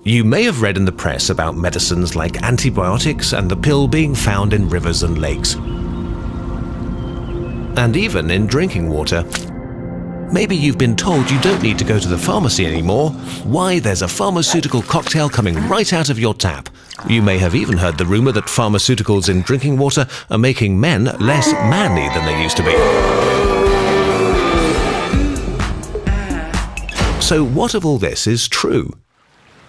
You may have read in the press about medicines like antibiotics and the pill being found in rivers and lakes, and even in drinking water. Maybe you've been told you don't need to go to the pharmacy anymore. Why, there's a pharmaceutical cocktail coming right out of your tap. You may have even heard the rumor that pharmaceuticals in drinking water are making men less manly than they used to be. So what of all this is true?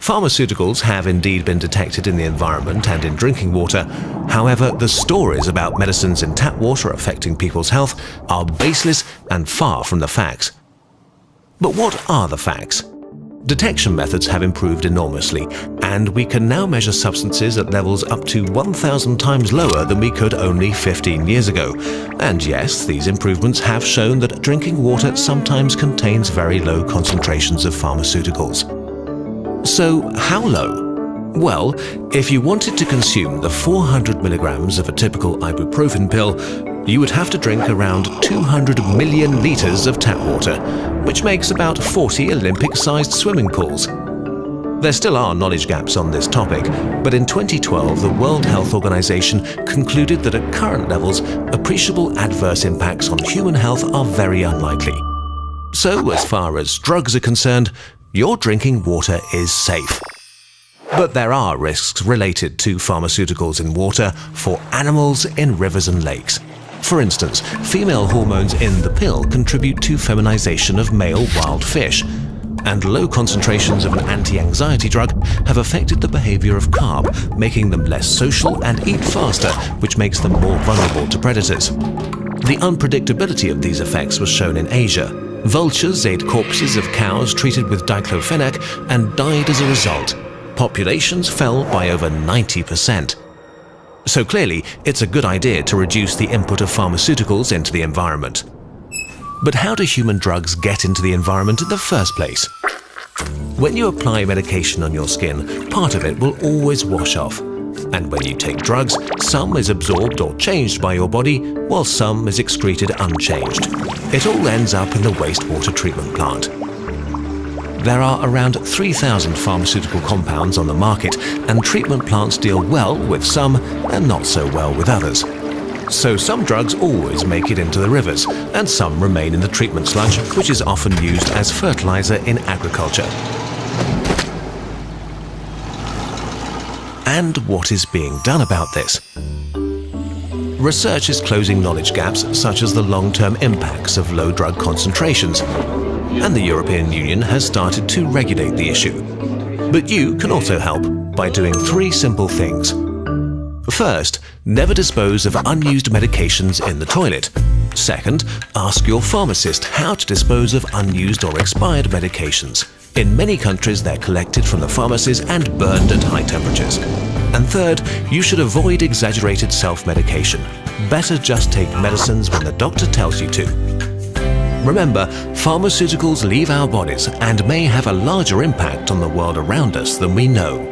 Pharmaceuticals have indeed been detected in the environment and in drinking water. However, the stories about medicines in tap water affecting people's health are baseless and far from the facts. But what are the facts? Detection methods have improved enormously, and we can now measure substances at levels up to 1,000 times lower than we could only 15 years ago. And yes, these improvements have shown that drinking water sometimes contains very low concentrations of pharmaceuticals. So how low? Well, if you wanted to consume the 400 milligrams of a typical ibuprofen pill, you would have to drink around 200 million litres of tap water, which makes about 40 Olympic-sized swimming pools. There still are knowledge gaps on this topic, but in 2012 the World Health Organization concluded that at current levels, appreciable adverse impacts on human health are very unlikely. So, as far as drugs are concerned, your drinking water is safe. But there are risks related to pharmaceuticals in water for animals in rivers and lakes. For instance, female hormones in the pill contribute to feminization of male wild fish, and low concentrations of an anti-anxiety drug have affected the behavior of carp, making them less social and eat faster, which makes them more vulnerable to predators. The unpredictability of these effects was shown in Asia. Vultures ate corpses of cows treated with diclofenac and died as a result. Populations fell by over 90%. So clearly, it's a good idea to reduce the input of pharmaceuticals into the environment. But how do human drugs get into the environment in the first place? When you apply medication on your skin, part of it will always wash off. And when you take drugs, some is absorbed or changed by your body, while some is excreted unchanged. It all ends up in the wastewater treatment plant. There are around 3,000 pharmaceutical compounds on the market, and treatment plants deal well with some and not so well with others. So some drugs always make it into the rivers, and some remain in the treatment sludge, which is often used as fertilizer in agriculture. And what is being done about this? Research is closing knowledge gaps such as the long-term impacts of low drug concentrations, and the European Union has started to regulate the issue. But you can also help by doing 3 simple things. First, never dispose of unused medications in the toilet. Second, ask your pharmacist how to dispose of unused or expired medications. In many countries, they're collected from the pharmacies and burned at high temperatures. And third, you should avoid exaggerated self-medication. Better just take medicines when the doctor tells you to. Remember, pharmaceuticals leave our bodies and may have a larger impact on the world around us than we know.